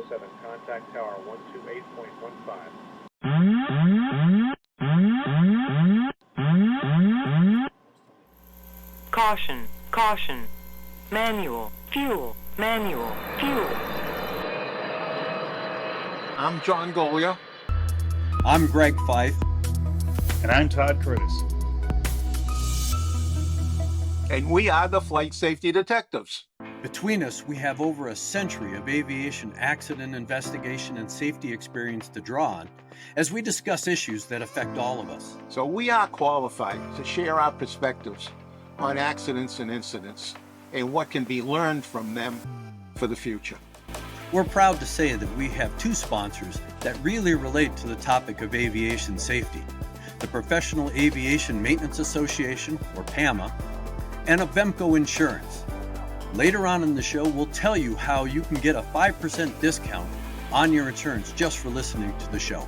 7, contact tower 128.15. Caution, caution. Manual, fuel, manual, fuel. I'm John Goglia. I'm Greg Fife. And I'm Todd Curtis. And we are the Flight Safety Detectives. Between us, we have over a century of aviation accident investigation and safety experience to draw on as we discuss issues that affect all of us. So we are qualified to share our perspectives on accidents and incidents and what can be learned from them for the future. We're proud to say that we have two sponsors that really relate to the topic of aviation safety: the Professional Aviation Maintenance Association, or PAMA, and Avemco Insurance. Later on in the show, we'll tell you how you can get a 5% discount on your insurance just for listening to the show.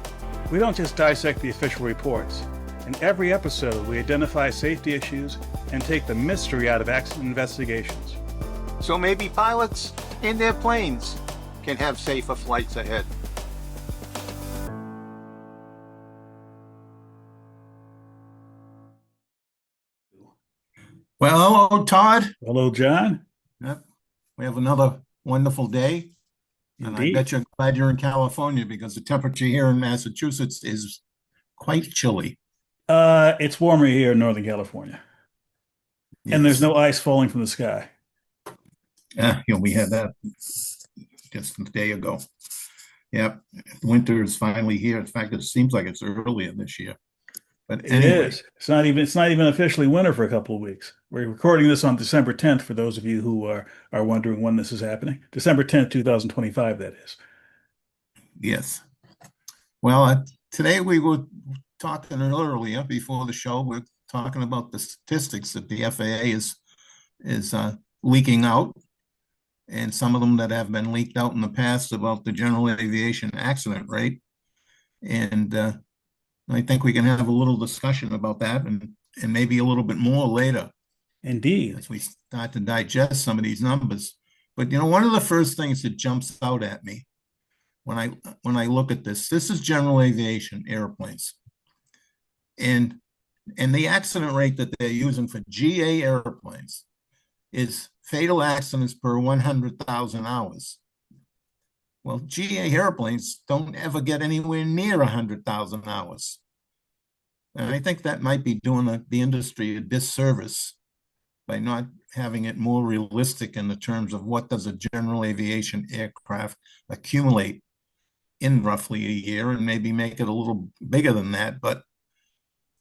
We don't just dissect the official reports. In every episode, we identify safety issues and take the mystery out of accident investigations. So maybe pilots and their planes can have safer flights ahead. Well, hello, Todd. Hello, John. Yep. We have another wonderful day. And I Indeed. bet you're glad you're in California because the temperature here in Massachusetts is quite chilly. It's warmer here in Northern California. And there's no ice falling from the sky. Yeah, we had that just a day ago. Yep. Winter is finally here. In fact, it seems like it's earlier this year. But It anyway, is. It's not even officially winter for a couple of weeks. We're recording this on December 10th, for those of you who are wondering when this is happening. December 10th, 2025, that is. yes. Well, today we were talking earlier before the show. We're talking about the statistics that the FAA is leaking out, and some of them that have been leaked out in the past about the general aviation accident rate. And I think we can have a little discussion about that and maybe a little bit more later Indeed. as we start to digest some of these numbers. But one of the first things that jumps out at me when I look at this is general aviation airplanes. And the accident rate that they're using for GA airplanes is fatal accidents per 100,000 hours. Well, GA airplanes don't ever get anywhere near 100,000 hours. And I think that might be doing the industry a disservice by not having it more realistic in the terms of what does a general aviation aircraft accumulate in roughly a year, and maybe make it a little bigger than that. But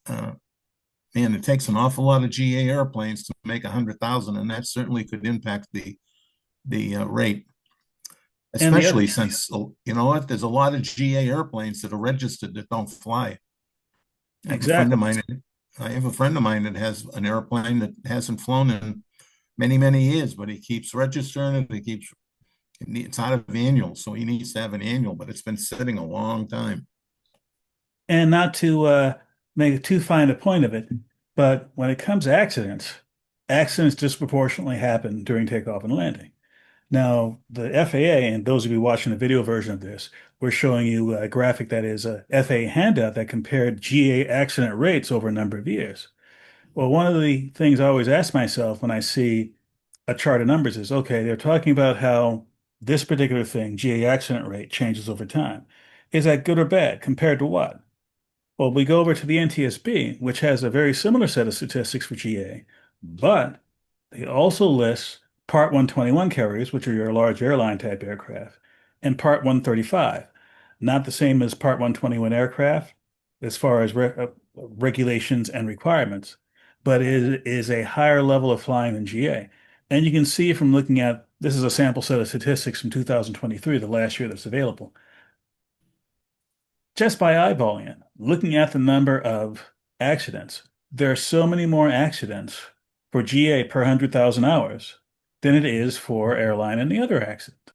man, it takes an awful lot of GA airplanes to make 100,000, and that certainly could impact the rate. Especially since, there's a lot of GA airplanes that are registered that don't fly. Exactly. I have a friend of mine that has an airplane that hasn't flown in many, many years, but he keeps registering it. It's out of annual, so he needs to have an annual, but it's been sitting a long time. And not to make too fine a point of it, but when it comes to accidents disproportionately happen during takeoff and landing. Now, the FAA, and those of you watching the video version of this, we're showing you a graphic that is a FAA handout that compared GA accident rates over a number of years. Well, one of the things I always ask myself when I see a chart of numbers is, okay, they're talking about how this particular thing, GA accident rate, changes over time. Is that good or bad? Compared to what? Well, we go over to the NTSB, which has a very similar set of statistics for GA, but they also list Part 121 carriers, which are your large airline type aircraft, and Part 135. Not the same as Part 121 aircraft as far as regulations and requirements, but it is a higher level of flying than GA. And you can see from looking at, this is a sample set of statistics from 2023, the last year that's available. Just by eyeballing it, looking at the number of accidents, there are so many more accidents for GA per 100,000 hours than it is for airline and the other accident.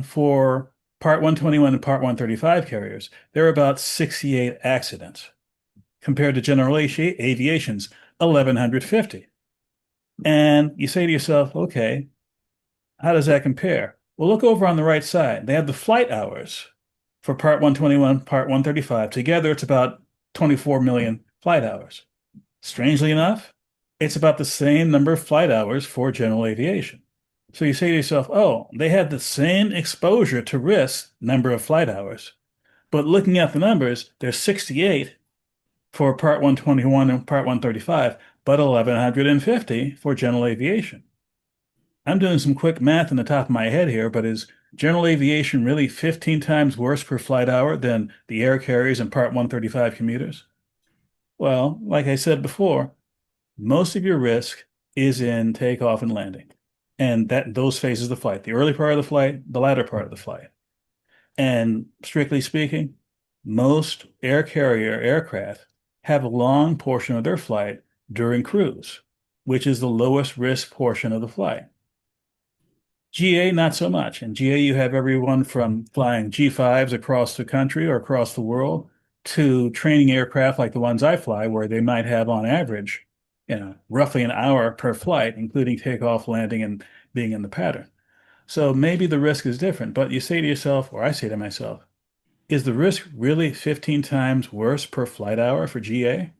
For Part 121 and Part 135 carriers, there are about 68 accidents compared to general aviation's 1,150. And you say to yourself, okay, how does that compare? Well, look over on the right side. They have the flight hours for Part 121, Part 135. Together, it's about 24 million flight hours. Strangely enough, it's about the same number of flight hours for general aviation. So you say to yourself, oh, they have the same exposure to risk number of flight hours. But looking at the numbers, there's 68 for Part 121 and Part 135, but 1,150 for general aviation. I'm doing some quick math in the top of my head here, but is general aviation really 15 times worse per flight hour than the air carriers and Part 135 commuters? Well, like I said before, most of your risk is in takeoff and landing, and that those phases of the flight, the early part of the flight, the latter part of the flight. And strictly speaking, most air carrier aircraft have a long portion of their flight during cruise, which is the lowest risk portion of the flight. GA, not so much. In GA, you have everyone from flying G5s across the country or across the world to training aircraft like the ones I fly, where they might have on average, roughly an hour per flight, including takeoff, landing, and being in the pattern. So maybe the risk is different, but you say to yourself, or I say to myself, is the risk really 15 times worse per flight hour for GA?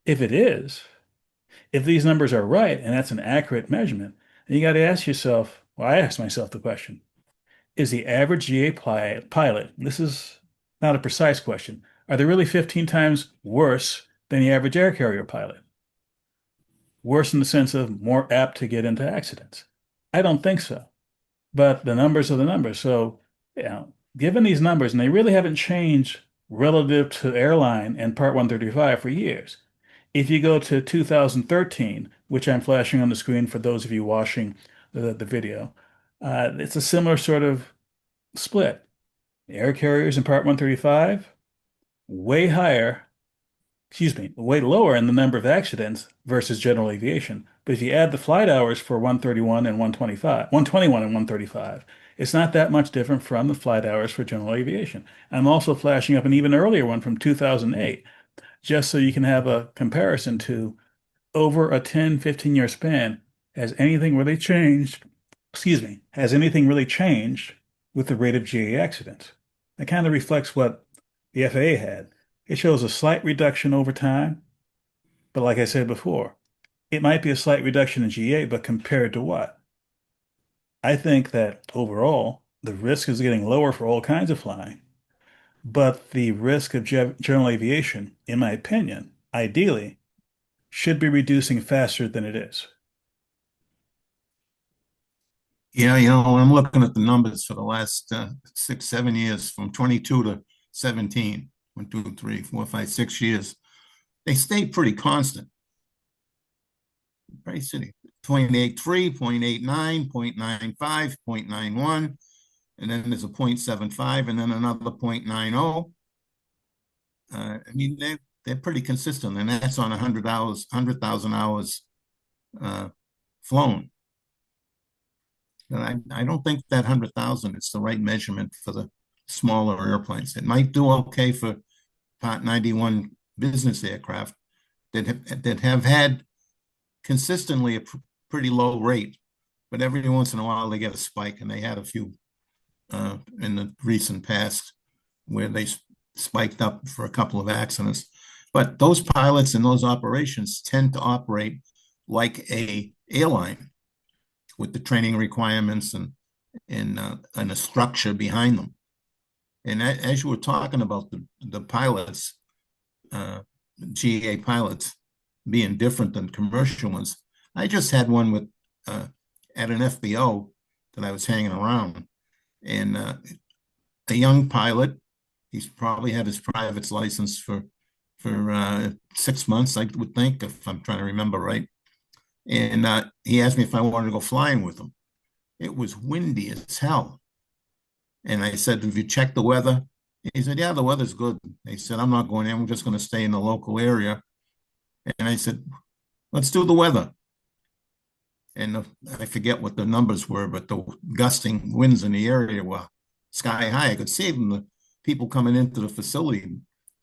If it is, if these numbers are right and that's an accurate measurement, then you got to ask yourself, well, I ask myself the question, is the average GA pilot, this is not a precise question, are they really 15 times worse than the average air carrier pilot? Worse in the sense of more apt to get into accidents? I don't think so. But the numbers are the numbers. So, given these numbers, and they really haven't changed relative to airline and Part 135 for years. If you go to 2013, which I'm flashing on the screen for those of you watching the video, it's a similar sort of split. Air carriers in Part 135, way higher, way lower in the number of accidents versus general aviation. But if you add the flight hours for 131 and 121 and 135, it's not that much different from the flight hours for general aviation. I'm also flashing up an even earlier one from 2008, just so you can have a comparison to over a 10, 15-year span. Has anything really changed? Has anything really changed with the rate of GA accidents? That kind of reflects what the FAA had. It shows a slight reduction over time, but like I said before, it might be a slight reduction in GA, but compared to what? I think that overall, the risk is getting lower for all kinds of flying, but the risk of general aviation, in my opinion, ideally, should be reducing faster than it is. Yeah, I'm looking at the numbers for the last 6, 7 years, from 22 to 17, 1, 2, 3, 4, 5, 6 years. They stayed pretty constant. Very city, 0.83, 0.89, 0.95, 0.91, and then there's a 0.75, and then another 0.90. I mean, they're pretty consistent, and that's on 100,000 hours flown. And I don't think that 100,000 is the right measurement for the smaller airplanes. It might do okay for Part 91 business aircraft that have had consistently a pretty low rate, but every once in a while they get a spike, and they had a few in the recent past where they spiked up for a couple of accidents. But those pilots and those operations tend to operate like a airline, with the training requirements and a structure behind them. And as you were talking about the pilots, GA pilots being different than commercial ones, I just had one with at an FBO that I was hanging around, and a young pilot. He's probably had his private license for 6 months, I would think, if I'm trying to remember right. And he asked me if I wanted to go flying with him. It was windy as hell. And I said, have you checked the weather? He said, yeah, the weather's good. He said, I'm not going in. I'm just going to stay in the local area. And I said, let's do the weather. And I forget what the numbers were, but the gusting winds in the area were sky high. I could see them, the people coming into the facility.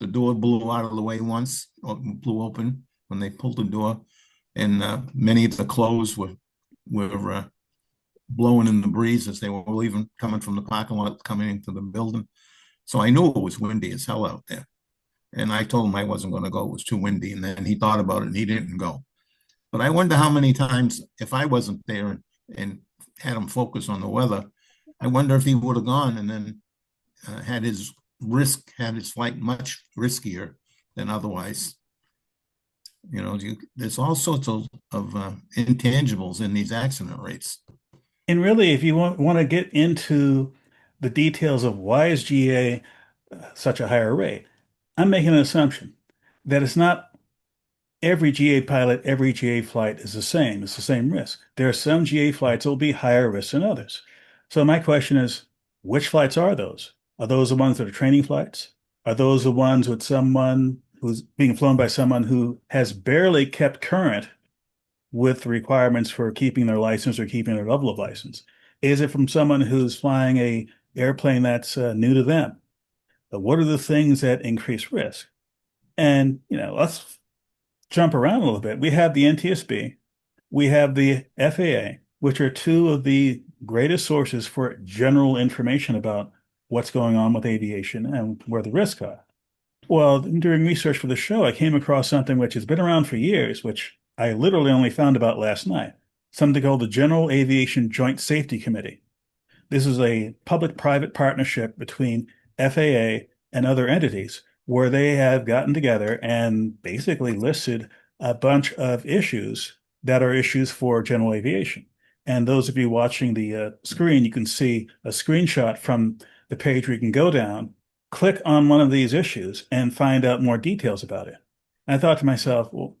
The door blew out of the way once, or blew open when they pulled the door. And many of the clothes were blowing in the breeze as they were leaving, coming from the parking lot, coming into the building. So I knew it was windy as hell out there. And I told him I wasn't going to go. It was too windy. And then he thought about it and he didn't go. But I wonder how many times, if I wasn't there and had him focus on the weather, I wonder if he would have gone and then had his flight much riskier than otherwise. You know, there's all sorts of intangibles in these accident rates. And really, if you want to get into the details of why is GA such a higher rate, I'm making an assumption that it's not every GA pilot, every GA flight is the same. It's the same risk. There are some GA flights that will be higher risk than others. So my question is, which flights are those? Are those the ones that are training flights? Are those the ones with someone who's being flown by someone who has barely kept current with the requirements for keeping their license or keeping their level of license? Is it from someone who's flying a airplane that's new to them? But what are the things that increase risk? And, let's jump around a little bit. We have the NTSB, we have the FAA, which are two of the greatest sources for general information about what's going on with aviation and where the risks are. Well, during research for the show, I came across something which has been around for years, which I literally only found about last night, something called the General Aviation Joint Safety Committee. This is a public-private partnership between FAA and other entities where they have gotten together and basically listed a bunch of issues that are issues for general aviation. And those of you watching the screen, you can see a screenshot from the page where you can go down, click on one of these issues, and find out more details about it. And I thought to myself, well,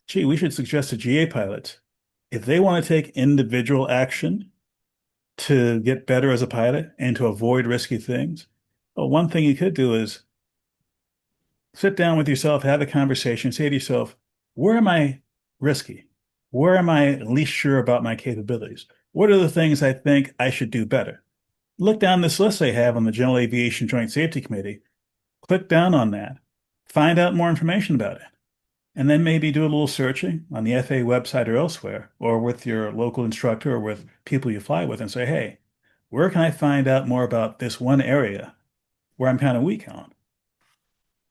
gee, we should suggest to GA pilots, if they want to take individual action to get better as a pilot and to avoid risky things, well, one thing you could do is sit down with yourself, have a conversation, say to yourself, where am I risky? Where am I least sure about my capabilities? What are the things I think I should do better? Look down this list they have on the General Aviation Joint Safety Committee. Click down on that. Find out more information about it. And then maybe do a little searching on the FAA website or elsewhere, or with your local instructor or with people you fly with and say, hey, where can I find out more about this one area where I'm kind of weak on?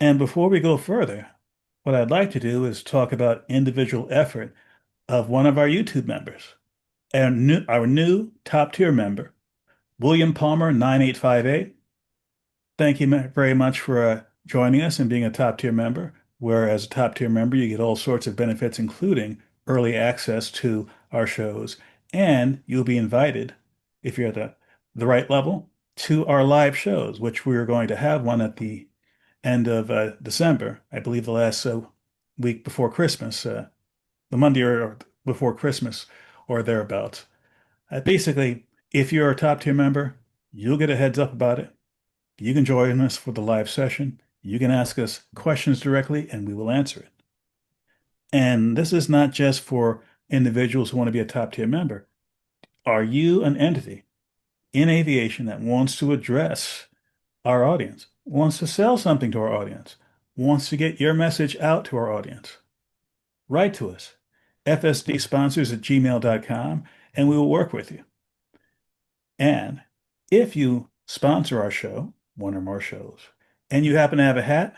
And before we go further, what I'd like to do is talk about individual effort of one of our YouTube members, our new top tier member, William Palmer 9858. Thank you very much for joining us and being a top tier member, where as a top tier member, you get all sorts of benefits, including early access to our shows. And you'll be invited, if you're at the right level, to our live shows, which we're going to have one at the end of December, I believe the last week before Christmas, the Monday or before Christmas or thereabouts. Basically, if you're a top tier member, you'll get a heads up about it. You can join us for the live session. You can ask us questions directly and we will answer it. And this is not just for individuals who want to be a top tier member. Are you an entity in aviation that wants to address our audience, wants to sell something to our audience, wants to get your message out to our audience? Write to us, fsdsponsors@gmail.com, and we will work with you. And if you sponsor our show, one or more shows, and you happen to have a hat,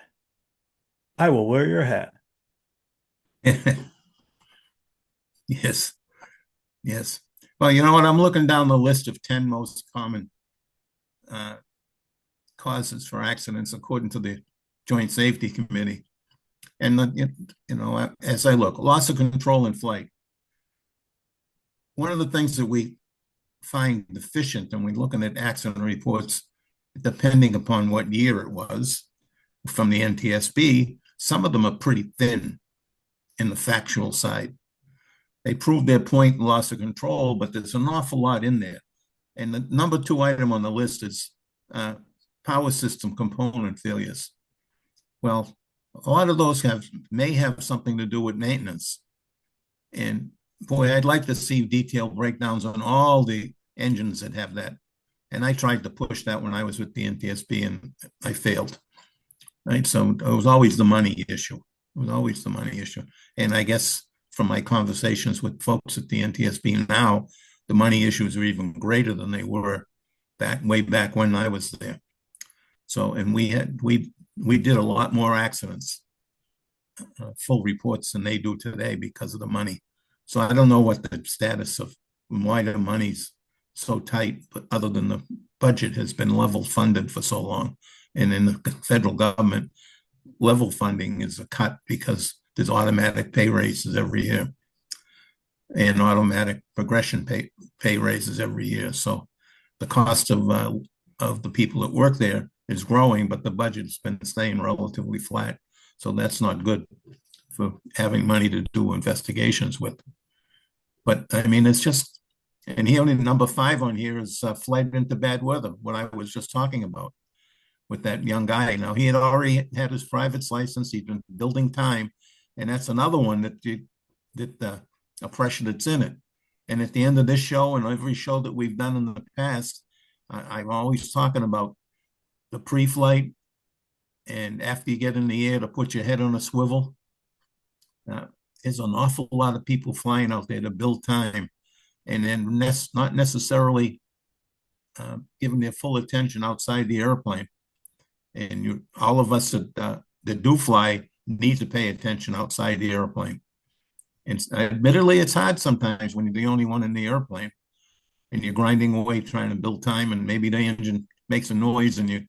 I will wear your hat. Yes. Yes. Well, you know what? I'm looking down the list of 10 most common causes for accidents according to the Joint Safety Committee. And, as I look, loss of control in flight. One of the things that we find deficient, and we're looking at accident reports, depending upon what year it was, from the NTSB, some of them are pretty thin in the factual side. They prove their point in loss of control, but there's an awful lot in there. And the number 2 item on the list is power system component failures. Well, a lot of those may have something to do with maintenance. And boy, I'd like to see detailed breakdowns on all the engines that have that. And I tried to push that when I was with the NTSB and I failed. Right. So it was always the money issue. It was always the money issue. And I guess from my conversations with folks at the NTSB now, the money issues are even greater than they were way back when I was there. So, and we did a lot more accidents, full reports than they do today because of the money. So I don't know what the status of why the money's so tight, but other than the budget has been level funded for so long. And in the federal government, level funding is a cut because there's automatic pay raises every year and automatic progression pay raises every year. So the cost of the people that work there is growing, but the budget's been staying relatively flat. So that's not good for having money to do investigations with. But I mean, it's just, and he only number 5 on here is flight into bad weather, what I was just talking about with that young guy. Now, he had already had his private license. He'd been building time. And that's another one that a pressure that's in it. And at the end of this show and every show that we've done in the past, I'm always talking about the pre-flight and after you get in the air to put your head on a swivel. There's an awful lot of people flying out there to build time and then not necessarily giving their full attention outside the airplane. And all of us that do fly need to pay attention outside the airplane. And admittedly, it's hard sometimes when you're the only one in the airplane and you're grinding away trying to build time, and maybe the engine makes a noise and your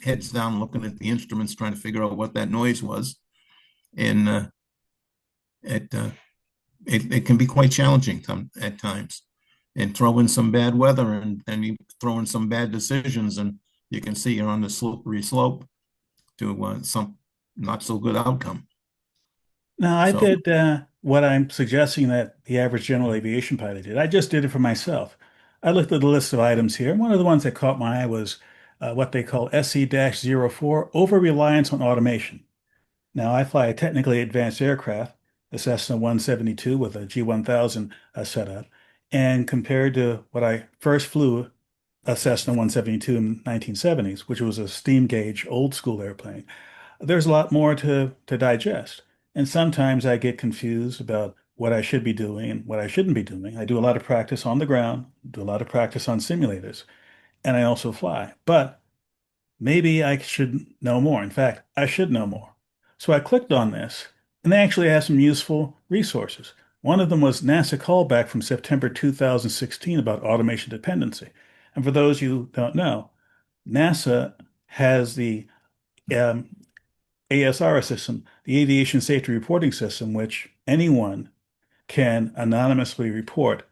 head's down looking at the instruments trying to figure out what that noise was. And it can be quite challenging at times. And throw in some bad weather and you throw in some bad decisions, and you can see you're on the slippery slope to some not so good outcome. Now, I did what I'm suggesting that the average general aviation pilot did. I just did it for myself. I looked at the list of items here. One of the ones that caught my eye was what they call SC-04, over-reliance on automation. Now, I fly a technically advanced aircraft, the Cessna 172 with a G1000 setup, and compared to what I first flew, a Cessna 172 in the 1970s, which was a steam gauge, old school airplane, there's a lot more to digest. And sometimes I get confused about what I should be doing and what I shouldn't be doing. I do a lot of practice on the ground, do a lot of practice on simulators, and I also fly. But maybe I should know more. In fact, I should know more. So I clicked on this, and they actually have some useful resources. One of them was NASA callback from September 2016 about automation dependency. And for those you don't know, NASA has the ASR system, the Aviation Safety Reporting System, which anyone can anonymously report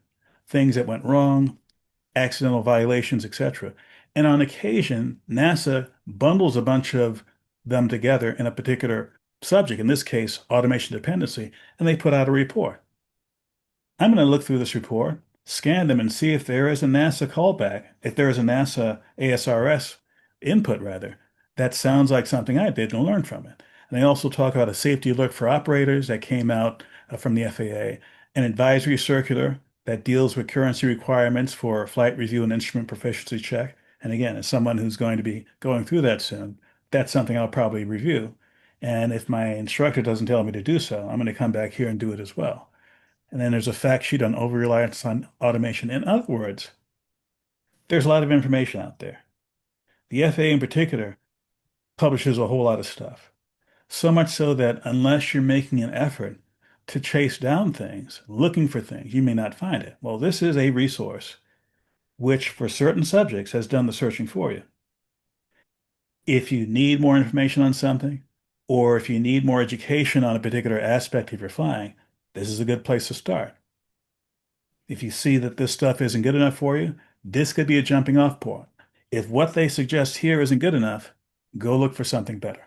things that went wrong, accidental violations, etc. And on occasion, NASA bundles a bunch of them together in a particular subject, in this case, automation dependency, and they put out a report. I'm going to look through this report, scan them, and see if there is a NASA callback, if there is a NASA ASRS input, rather, that sounds like something I did and learned from it. And they also talk about a safety alert for operators that came out from the FAA, an advisory circular that deals with currency requirements for flight review and instrument proficiency check. And again, as someone who's going to be going through that soon, that's something I'll probably review. And if my instructor doesn't tell me to do so, I'm going to come back here and do it as well. And then there's a fact sheet on over-reliance on automation. In other words, there's a lot of information out there. The FAA in particular publishes a whole lot of stuff. So much so that unless you're making an effort to chase down things, looking for things, you may not find it. Well, this is a resource which, for certain subjects, has done the searching for you. If you need more information on something, or if you need more education on a particular aspect of your flying, this is a good place to start. If you see that this stuff isn't good enough for you, this could be a jumping off point. If what they suggest here isn't good enough, go look for something better.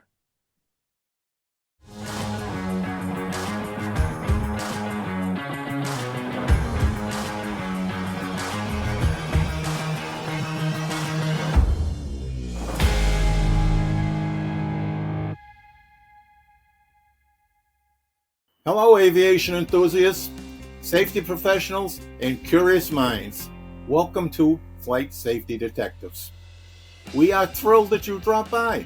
Hello, aviation enthusiasts, safety professionals, and curious minds. Welcome to Flight Safety Detectives. We are thrilled that you dropped by.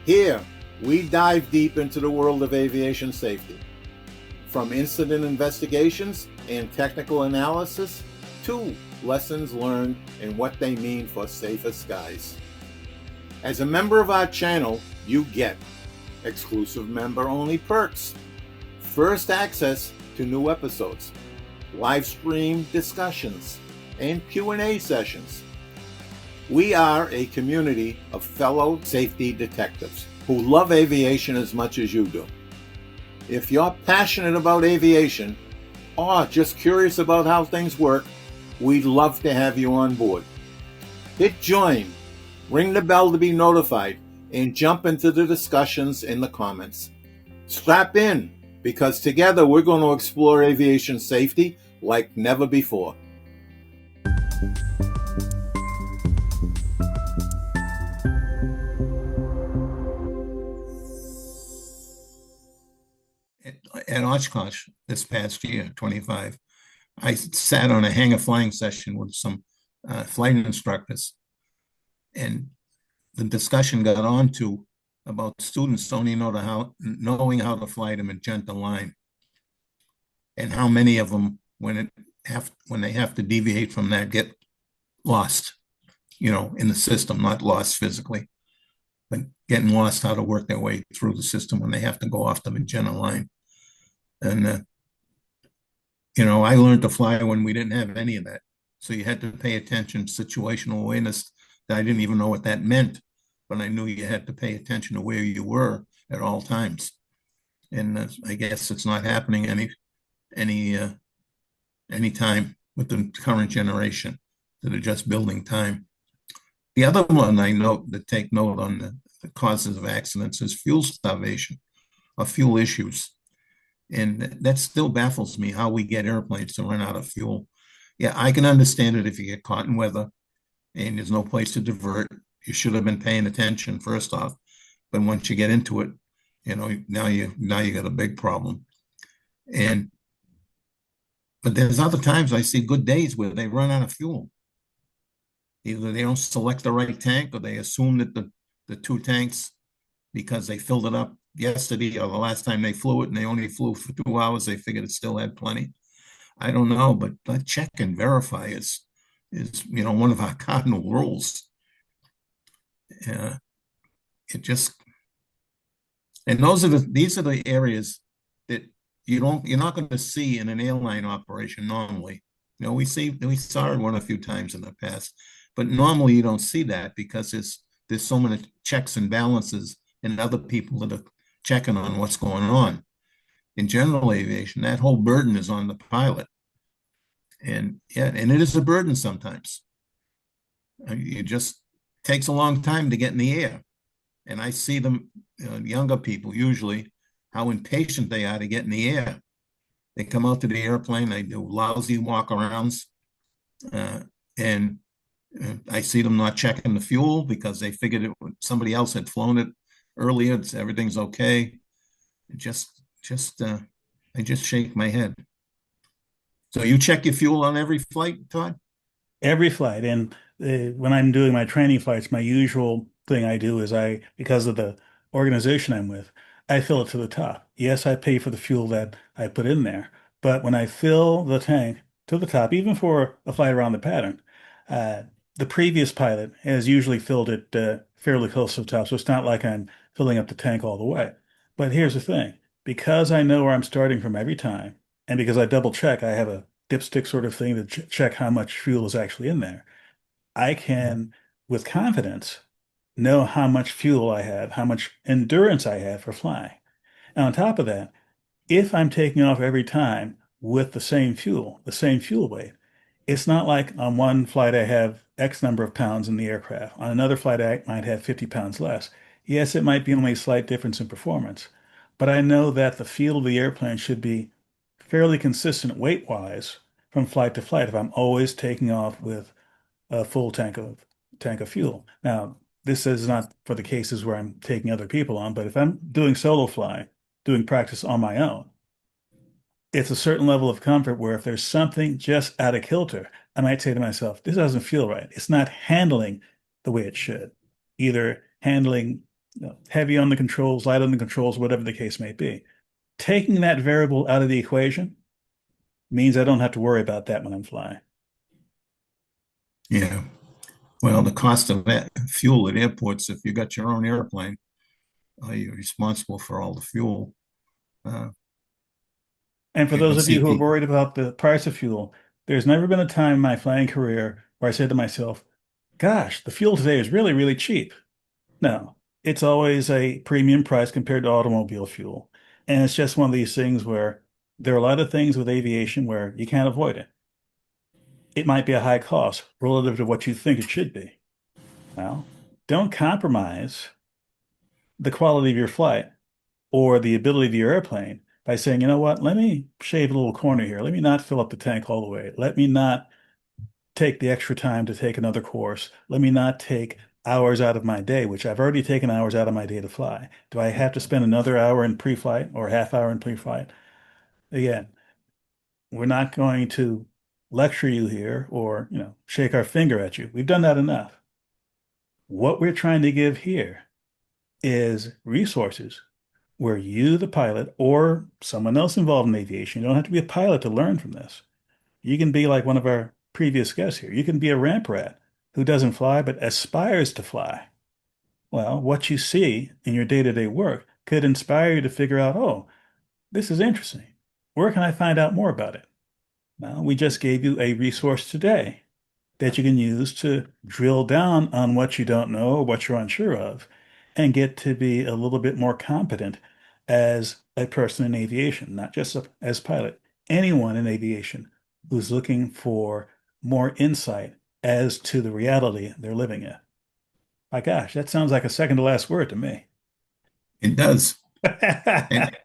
Here, we dive deep into the world of aviation safety. From incident investigations and technical analysis too lessons learned and what they mean for safer skies. As a member of our channel, you get exclusive member-only perks, first access to new episodes, live stream discussions, and Q&A sessions. We are a community of fellow safety detectives who love aviation as much as you do. If you're passionate about aviation or just curious about how things work, we'd love to have you on board. Hit join, ring the bell to be notified, and jump into the discussions in the comments. Strap in, because together we're going to explore aviation safety like never before. At Oshkosh this past year, 25, I sat on a hangar flying session with some flight instructors, and the discussion got on to about students only knowing how to fly the magenta line, and how many of them, when they have to deviate from that, get lost, in the system, not lost physically, but getting lost how to work their way through the system when they have to go off the magenta line. And I learned to fly when we didn't have any of that. So you had to pay attention, situational awareness, that I didn't even know what that meant, but I knew you had to pay attention to where you were at all times. And I guess it's not happening any time with the current generation that are just building time. The other one I note that take note on the causes of accidents is fuel starvation or fuel issues. And that still baffles me, how we get airplanes to run out of fuel. Yeah, I can understand it if you get caught in weather and there's no place to divert. You should have been paying attention first off. But once you get into it, now you got a big problem. But there's other times I see good days where they run out of fuel. Either they don't select the right tank, or they assume that the two tanks, because they filled it up yesterday or the last time they flew it and they only flew for 2 hours, they figured it still had plenty. I don't know, but check and verify is one of our cardinal rules. And these are the areas that you're not going to see in an airline operation normally. We saw it one a few times in the past, but normally you don't see that because there's so many checks and balances and other people that are checking on what's going on. In general aviation, that whole burden is on the pilot. And it is a burden sometimes. It just takes a long time to get in the air. And I see them, younger people usually, how impatient they are to get in the air. They come out to the airplane, they do lousy walk-arounds, and I see them not checking the fuel because they figured somebody else had flown it earlier. Everything's okay. I just shake my head. So you check your fuel on every flight, Todd? Every flight. And when I'm doing my training flights, my usual thing I do is because of the organization I'm with, I fill it to the top. Yes, I pay for the fuel that I put in there, but when I fill the tank to the top, even for a flight around the pattern, the previous pilot has usually filled it fairly close to the top, so it's not like I'm filling up the tank all the way. But here's the thing. Because I know where I'm starting from every time, and because I double check, I have a dipstick sort of thing to check how much fuel is actually in there, I can, with confidence, know how much fuel I have, how much endurance I have for flying. And on top of that, if I'm taking off every time with the same fuel weight, it's not like on one flight I have X number of pounds in the aircraft. On another flight, I might have 50 pounds less. Yes, it might be only a slight difference in performance, but I know that the feel of the airplane should be fairly consistent weight-wise from flight to flight if I'm always taking off with a full tank of fuel. Now, this is not for the cases where I'm taking other people on, but if I'm doing solo flying, doing practice on my own, it's a certain level of comfort where if there's something just out of kilter, I might say to myself, this doesn't feel right. It's not handling the way it should. Either handling heavy on the controls, light on the controls, whatever the case may be. Taking that variable out of the equation means I don't have to worry about that when I'm flying. Yeah. Well, the cost of that fuel at airports, if you got your own airplane, you're responsible for all the fuel. Uh, And for you those can of you see who are people. worried about the price of fuel, there's never been a time in my flying career where I said to myself, gosh, the fuel today is really, really cheap. No, it's always a premium price compared to automobile fuel. And it's just one of these things where there are a lot of things with aviation where you can't avoid it. It might be a high cost relative to what you think it should be. Well, don't compromise the quality of your flight or the ability of your airplane by saying, you know what, let me shave a little corner here. Let me not fill up the tank all the way. Let me not take the extra time to take another course. Let me not take hours out of my day, which I've already taken hours out of my day to fly. Do I have to spend another hour in pre-flight or half hour in pre-flight? Again, we're not going to lecture you here or, shake our finger at you. We've done that enough. What we're trying to give here is resources where you, the pilot, or someone else involved in aviation, you don't have to be a pilot to learn from this. You can be like one of our previous guests here. You can be a ramp rat who doesn't fly but aspires to fly. Well, what you see in your day-to-day work could inspire you to figure out, oh, this is interesting. Where can I find out more about it? Well, we just gave you a resource today that you can use to drill down on what you don't know or what you're unsure of and get to be a little bit more competent as a person in aviation, not just as pilot. Anyone in aviation who's looking for more insight as to the reality they're living in. My gosh, that sounds like a second to last word to me. It does, and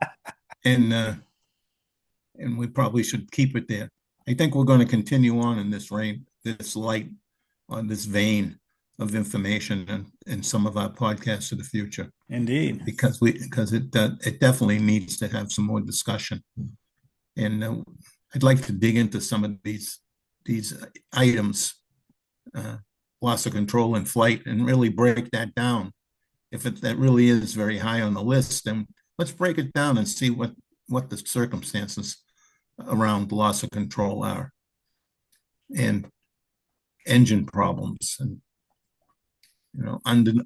and and we probably should keep it there. I think we're going to continue on in this this light, on this vein of information and some of our podcasts of the future, Indeed. because it definitely needs to have some more discussion. And I'd like to dig into some of these items, uh, loss of control in flight, and really break that down. If that really is very high on the list, then let's break it down and see what the circumstances around loss of control are, and engine problems, and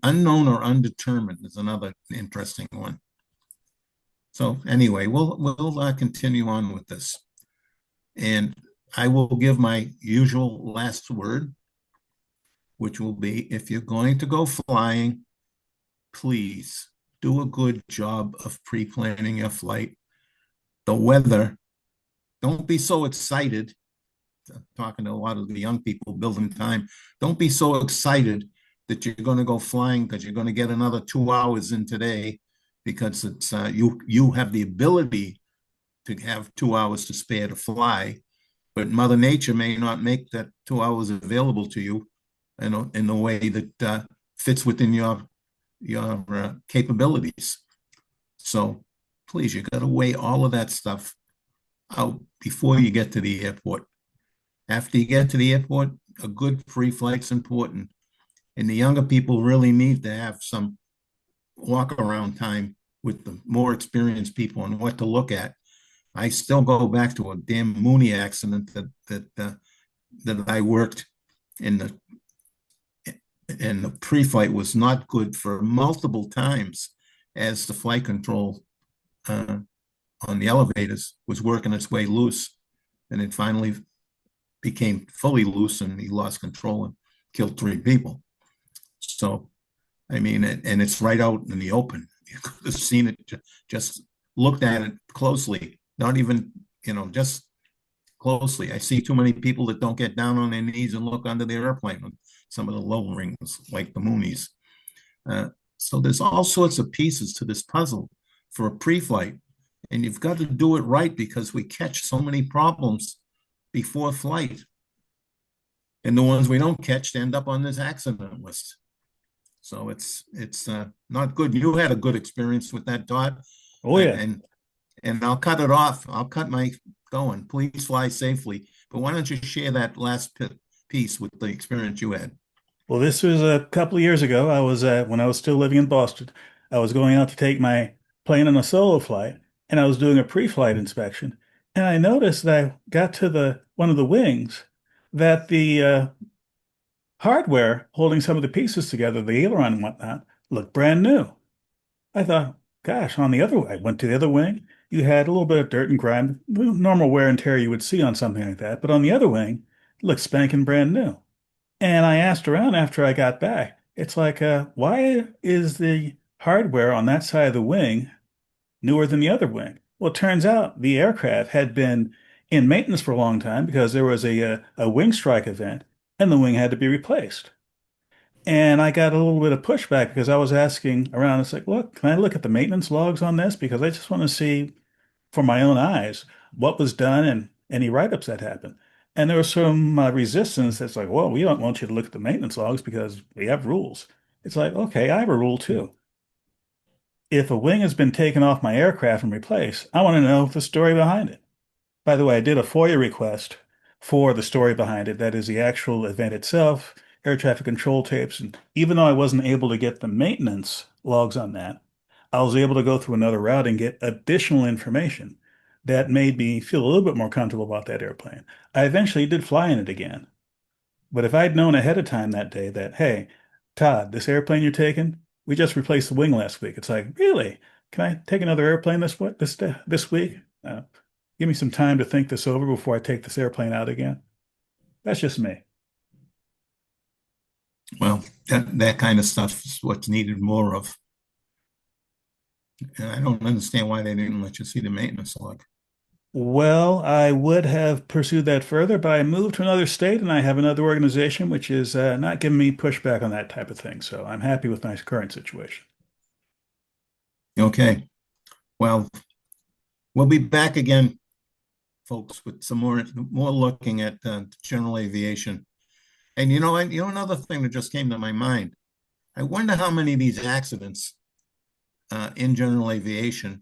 unknown or undetermined is another interesting one. So anyway, we'll continue on with this, and I will give my usual last word, which will be, if you're going to go flying, please do a good job of pre-planning your flight. The weather, don't be so excited. I'm talking to a lot of the young people building time. Don't be so excited that you're going to go flying because you're going to get another 2 hours in today, because it's you have the ability to have 2 hours to spare to fly, but Mother Nature may not make that 2 hours available to you in a way that fits within your capabilities. So please, you got to weigh all of that stuff out before you get to the airport. After you get to the airport, a good pre-flight's important. And the younger people really need to have some walk around time with the more experienced people and what to look at. I still go back to a damn Mooney accident that I worked in the pre-flight was not good for multiple times, as the flight control uh, on the elevators was working its way loose, and it finally became fully loose, and he lost control and killed 3 people. So, I mean, and it's right out in the open. You could have seen it, just looked at it closely, not even, just closely. I see too many people that don't get down on their knees and look under their airplane on some of the low rings, like the Moonies. Uh, so there's all sorts of pieces to this puzzle for a pre-flight, and you've got to do it right, because we catch so many problems before flight, and the ones we don't catch end up on this accident list. So it's not good. You had a good experience with that, Todd, Oh, yeah. and I'll cut it off. I'll cut my going. Please fly safely. But why don't you share that last piece with the experience you had? Well, this was a couple of years ago. I was when I was still living in Boston. I was going out to take my plane on a solo flight, and I was doing a pre-flight inspection. And I noticed that I got to the one of the wings that the hardware holding some of the pieces together, the aileron and whatnot, looked brand new. I thought, gosh, on the other way, I went to the other wing. You had a little bit of dirt and grime, normal wear and tear you would see on something like that. But on the other wing, it looked spanking brand new. And I asked around after I got back. It's like, why is the hardware on that side of the wing newer than the other wing? Well, it turns out the aircraft had been in maintenance for a long time because there was a wing strike event and the wing had to be replaced. And I got a little bit of pushback because I was asking around. It's like, look, can I look at the maintenance logs on this? Because I just want to see for my own eyes what was done and any write-ups that happened. And there was some resistance that's like, well, we don't want you to look at the maintenance logs because we have rules. It's like, okay, I have a rule too. If a wing has been taken off my aircraft and replaced, I want to know the story behind it. By the way, I did a FOIA request for the story behind it. That is the actual event itself, air traffic control tapes. And even though I wasn't able to get the maintenance logs on that, I was able to go through another route and get additional information that made me feel a little bit more comfortable about that airplane. I eventually did fly in it again. But if I'd known ahead of time that day that, hey, Todd, this airplane you're taking, we just replaced the wing last week. It's like, really? Can I take another airplane this week? Give me some time to think this over before I take this airplane out again. That's just me. Well, that kind of stuff is what's needed more of. And I don't understand why they didn't let you see the maintenance log. Well, I would have pursued that further, but I moved to another state and I have another organization which is not giving me pushback on that type of thing. So I'm happy with my current situation. Okay. Well, we'll be back again, folks, with some more looking at general aviation. And another thing that just came to my mind. I wonder how many of these accidents in general aviation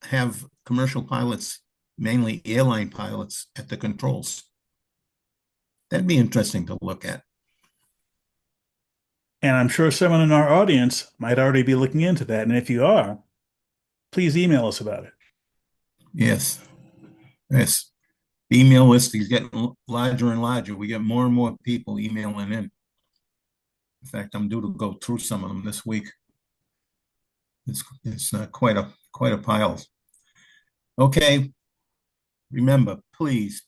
have commercial pilots, mainly airline pilots, at the controls. That'd be interesting to look at. And I'm sure someone in our audience might already be looking into that. And if you are, please email us about it. Yes. Yes. The email list is getting larger and larger. We get more and more people emailing in. In fact, I'm due to go through some of them this week. It's quite a pile. Okay. Remember, please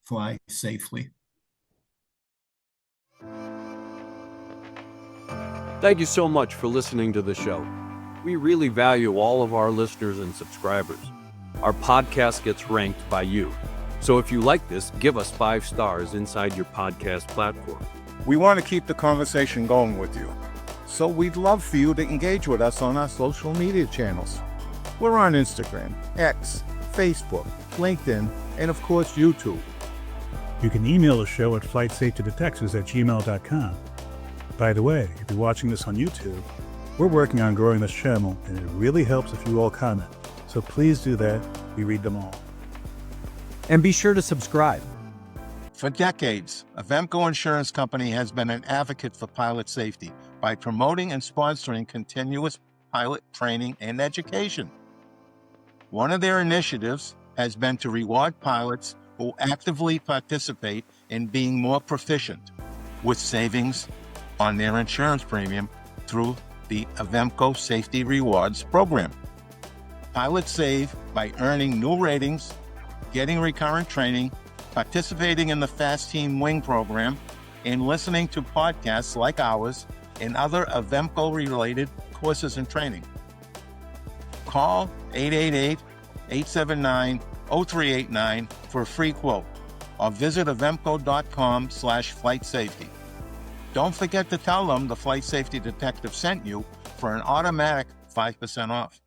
fly safely. Thank you so much for listening to the show. We really value all of our listeners and subscribers. Our podcast gets ranked by you. So if you like this, give us 5 stars inside your podcast platform. We want to keep the conversation going with you. So we'd love for you to engage with us on our social media channels. We're on Instagram, X, Facebook, LinkedIn, and of course, YouTube. You can email the show at flightsafetydetectives@gmail.com. By the way, if you're watching this on YouTube, we're working on growing this channel, and it really helps if you all comment. So please do that. We read them all. And be sure to subscribe. For decades, Avemco Insurance Company has been an advocate for pilot safety by promoting and sponsoring continuous pilot training and education. One of their initiatives has been to reward pilots who actively participate in being more proficient, with savings on their insurance premium through the Avemco Safety Rewards program. Pilots save by earning new ratings, getting recurrent training, participating in the Fast Team Wing program, and listening to podcasts like ours and other Avemco-related courses and training. Call 888-879-0389 for a free quote, or visit avemco.com/flightsafety. Don't forget to tell them the Flight Safety Detective sent you for an automatic 5% off.